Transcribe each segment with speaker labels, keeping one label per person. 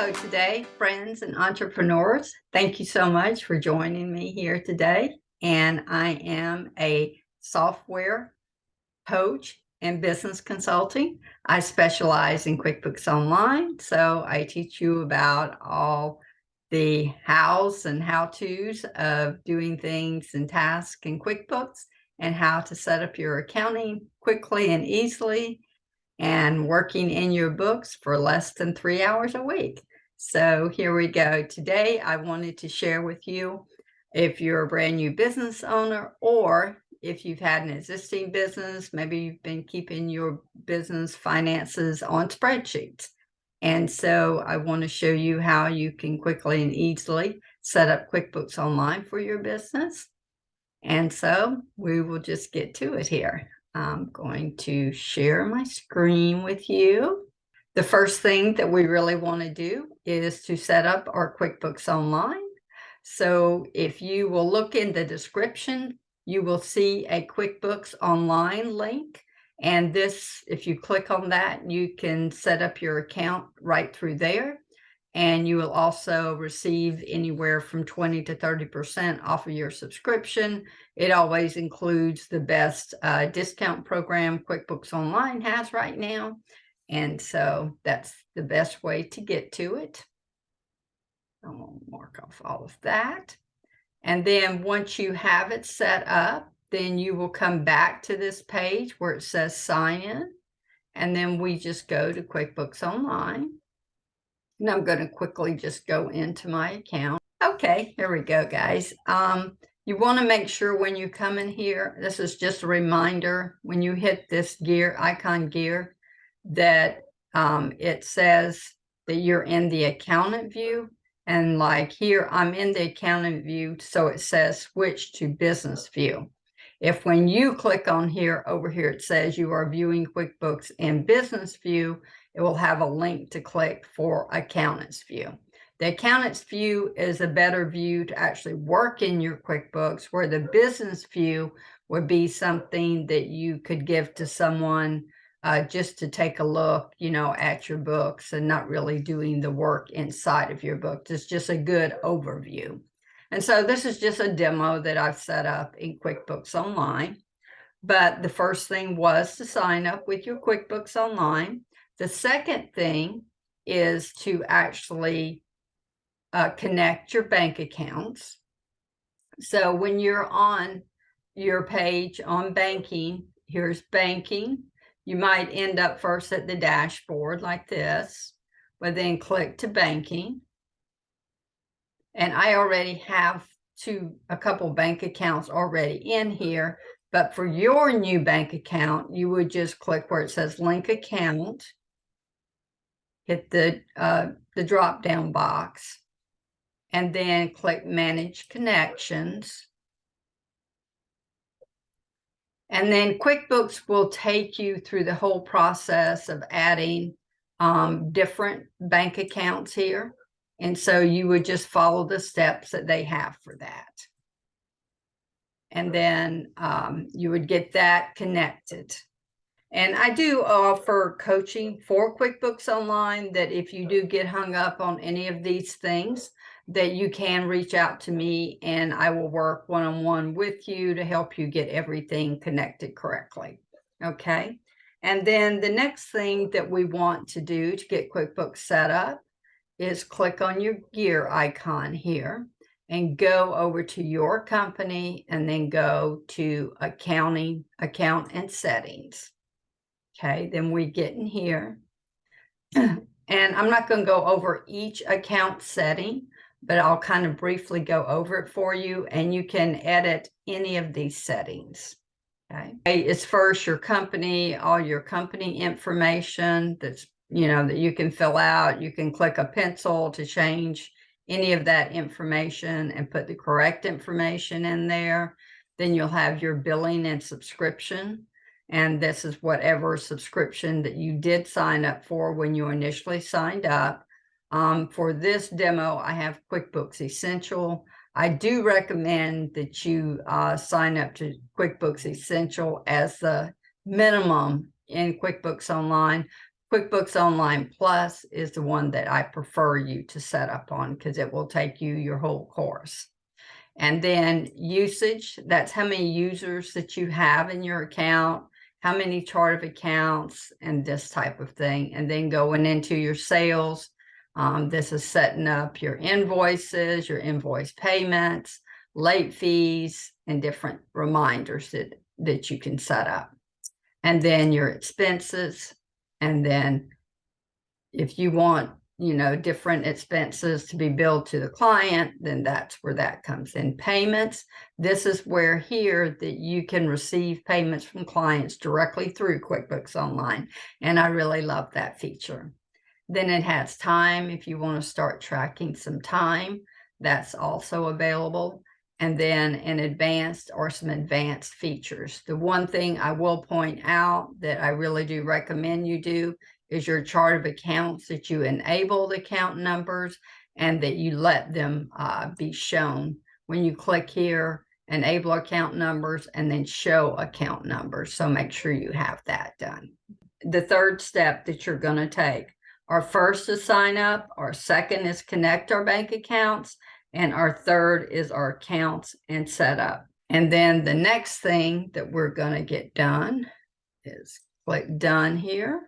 Speaker 1: Hello today, friends and entrepreneurs. Thank you so much for joining me here today. And I am a software coach and business consulting. I specialize in QuickBooks Online. So I teach you about all the hows and how-tos of doing things and tasks in QuickBooks and how to set up your accounting quickly and easily and working in your books for less than 3 hours a week. So here we go. Today, I wanted to share with you, if you're a brand new business owner, or if you've had an existing business, maybe you've been keeping your business finances on spreadsheets. And so I want to show you how you can quickly and easily set up QuickBooks Online for your business. And so we will just get to it here. I'm going to share my screen with you. The first thing that we really want to do is to set up our QuickBooks Online. So if you will look in the description, you will see a QuickBooks Online link. And this, if you click on that, you can set up your account right through there. And you will also receive anywhere from 20 to 30% off of your subscription. It always includes the best discount program QuickBooks Online has right now. And so that's the best way to get to it. I'm going to mark off all of that. And then once you have it set up, then you will come back to this page where it says sign in. And then we just go to QuickBooks Online. And I'm going to quickly just go into my account. Okay, here we go, guys. You want to make sure when you come in here, this is just a reminder, when you hit this gear, icon gear, that it says that you're in the accountant view. And like here, I'm in the accountant view, so it says switch to business view. If when you click on here, over here, it says you are viewing QuickBooks in business view, it will have a link to click for accountant's view. The accountant's view is a better view to actually work in your QuickBooks, where the business view would be something that you could give to someone just to take a look, at your books and not really doing the work inside of your books. It's just a good overview. And so this is just a demo that I've set up in QuickBooks Online. But the first thing was to sign up with your QuickBooks Online. The second thing is to actually connect your bank accounts. So when you're on your page on banking, here's banking. You might end up first at the dashboard like this, but then click to banking. And I already have a couple bank accounts already in here. But for your new bank account, you would just click where it says link account. Hit the drop-down box, and then click Manage Connections. And then QuickBooks will take you through the whole process of adding different bank accounts here. And so you would just follow the steps that they have for that. And then you would get that connected. And I do offer coaching for QuickBooks Online, that if you do get hung up on any of these things, that you can reach out to me and I will work one-on-one with you to help you get everything connected correctly. Okay. And then the next thing that we want to do to get QuickBooks set up is click on your gear icon here and go over to your company and then go to accounting, account and settings. Okay, then we get in here. And I'm not going to go over each account setting, but I'll kind of briefly go over it for you, and you can edit any of these settings. Okay, it's first your company, all your company information that's, that you can fill out. You can click a pencil to change any of that information and put the correct information in there. Then you'll have your billing and subscription. And this is whatever subscription that you did sign up for when you initially signed up. For this demo, I have QuickBooks Essential. I do recommend that you sign up to QuickBooks Essential as the minimum in QuickBooks Online. QuickBooks Online Plus is the one that I prefer you to set up on because it will take you your whole course. And then usage, that's how many users that you have in your account, how many chart of accounts, and this type of thing. And then going into your sales, this is setting up your invoices, your invoice payments, late fees, and different reminders that you can set up. And then your expenses. And then if you want, different expenses to be billed to the client, then that's where that comes in. Payments, this is where here that you can receive payments from clients directly through QuickBooks Online. And I really love that feature. Then it has time. If you want to start tracking some time, that's also available. And then in advanced or some advanced features. The one thing I will point out that I really do recommend you do is your chart of accounts, that you enable the account numbers and that you let them be shown. When you click here, enable account numbers and then show account numbers. So make sure you have that done. The third step that you're going to take, our first is sign up, our second is connect our bank accounts, and our third is our accounts and setup. And then the next thing that we're going to get done is click done here.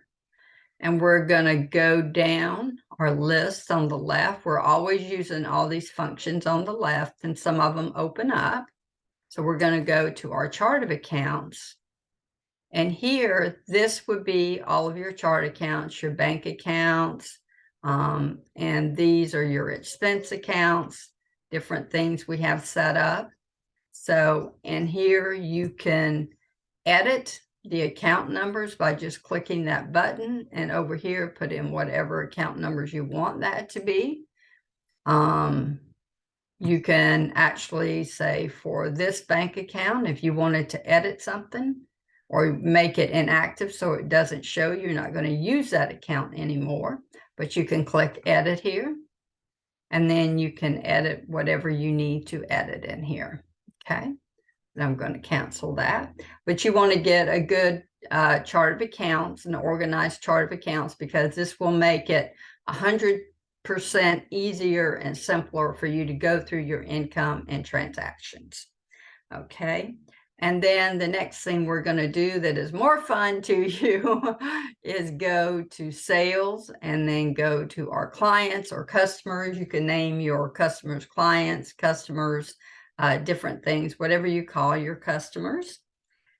Speaker 1: And we're going to go down our list on the left. We're always using all these functions on the left, and some of them open up. So we're going to go to our chart of accounts. And here, this would be all of your chart accounts, your bank accounts, and these are your expense accounts, different things we have set up. So in here, you can edit the account numbers by just clicking that button, and over here put in whatever account numbers you want that to be. You can actually say for this bank account, if you wanted to edit something or make it inactive so it doesn't show you're not going to use that account anymore, but you can click edit here, and then you can edit whatever you need to edit in here. Okay. And I'm going to cancel that. But you want to get a good chart of accounts, an organized chart of accounts, because this will make it 100% easier and simpler for you to go through your income and transactions. Okay. And then the next thing we're going to do that is more fun to you is go to sales and then go to our clients or customers. You can name your customers, clients, customers, different things, whatever you call your customers.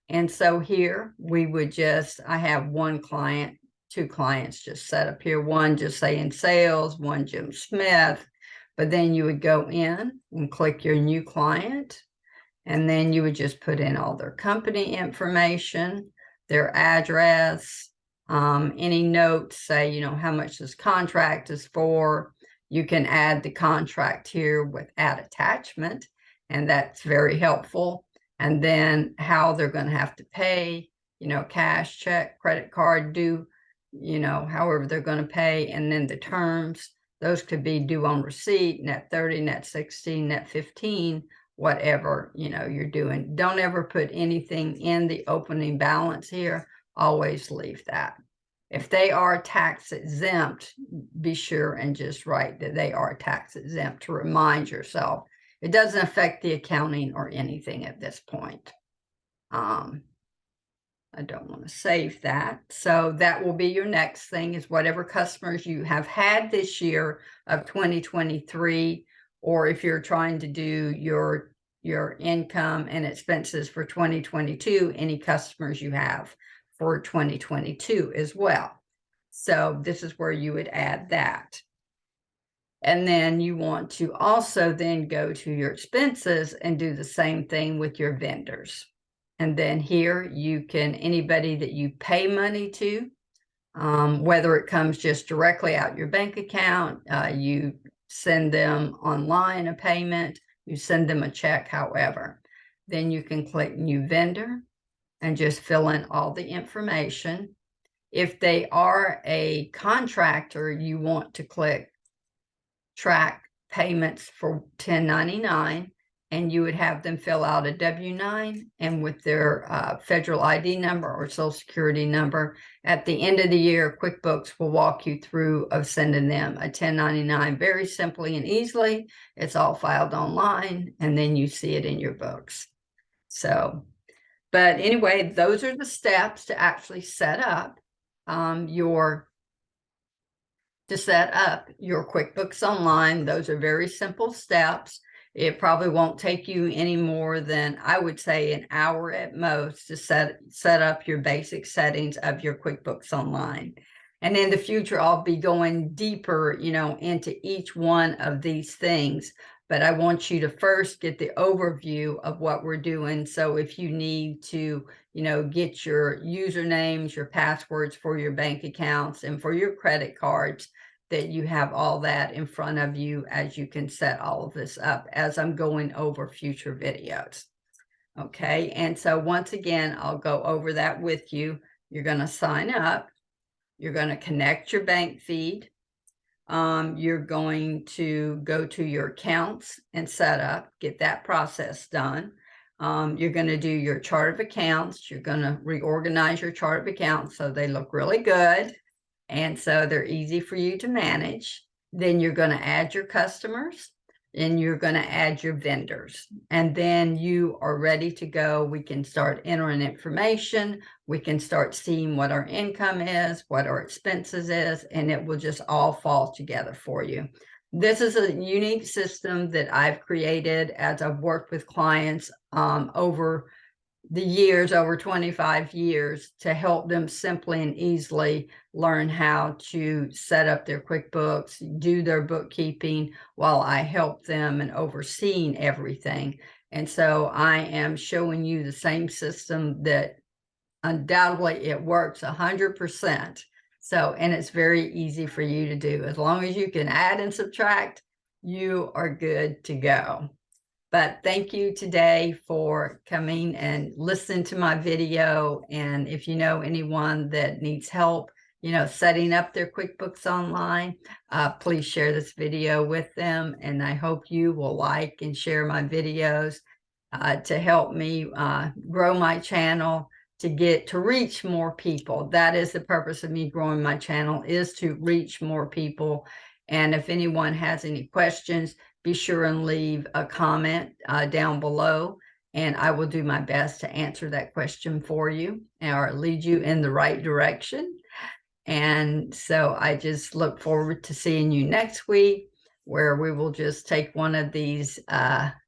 Speaker 1: And so here we would I have one client, two clients just set up here, one just saying sales, one Jim Smith, but then you would go in and click your new client, and then you would just put in all their company information, their address, any notes, say, how much this contract is for. You can add the contract here with add attachment, and that's very helpful. And then how they're going to have to pay, cash, check, credit card, due, however they're going to pay. And then the terms, those could be due on receipt, net 30, net 60, net 15, whatever, you're doing. Don't ever put anything in the opening balance here. Always leave that. If they are tax exempt, be sure and just write that they are tax exempt to remind yourself. It doesn't affect the accounting or anything at this point. I don't want to save that. So that will be your next thing, is whatever customers you have had this year of 2023, or if you're trying to do your income and expenses for 2022, any customers you have for 2022 as well. So this is where you would add that. And then you want to also then go to your expenses and do the same thing with your vendors. And then here you can, anybody that you pay money to, whether it comes just directly out your bank account, you send them online a payment, you send them a check, however. Then you can click new vendor and just fill in all the information. If they are a contractor, you want to click track payments for 1099, and you would have them fill out a W-9, and with their federal ID number or social security number. At the end of the year, QuickBooks will walk you through of sending them a 1099 very simply and easily. It's all filed online, and then you see it in your books. So, but anyway, those are the steps to actually set up your QuickBooks Online. Those are very simple steps. It probably won't take you any more than, I would say, an hour at most to set up your basic settings of your QuickBooks Online. And in the future, I'll be going deeper, into each one of these things. But I want you to first get the overview of what we're doing. So if you need to, get your usernames, your passwords for your bank accounts and for your credit cards, that you have all that in front of you as you can set all of this up as I'm going over future videos. Okay, and so once again, I'll go over that with you. You're going to sign up. You're going to connect your bank feed. You're going to go to your accounts and set up, get that process done. You're going to do your chart of accounts. You're going to reorganize your chart of accounts so they look really good. And so they're easy for you to manage. Then you're going to add your customers and you're going to add your vendors. And then you are ready to go. We can start entering information. We can start seeing what our income is, what our expenses is, and it will just all fall together for you. This is a unique system that I've created as I've worked with clients over the years, over 25 years, to help them simply and easily learn how to set up their QuickBooks, do their bookkeeping while I help them and overseeing everything. And so I am showing you the same system that undoubtedly it works 100%. So, and it's very easy for you to do. As long as you can add and subtract, you are good to go. But thank you today for coming and listening to my video. And if you know anyone that needs help, setting up their QuickBooks Online, please share this video with them. And I hope you will like and share my videos to help me grow my channel, to reach more people. That is the purpose of me growing my channel, is to reach more people. And if anyone has any questions, be sure and leave a comment down below, and I will do my best to answer that question for you or lead you in the right direction. And so I just look forward to seeing you next week, where we will just take one of these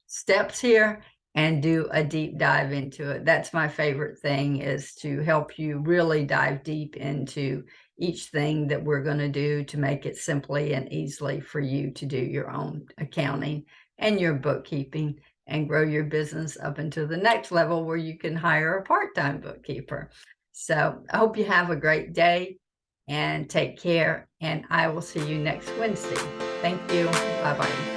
Speaker 1: steps here and do a deep dive into it. That's my favorite thing, is to help you really dive deep into each thing that we're going to do to make it simply and easily for you to do your own accounting and your bookkeeping and grow your business up into the next level where you can hire a part-time bookkeeper. So I hope you have a great day and take care, and I will see you next Wednesday. Thank you. Bye-bye.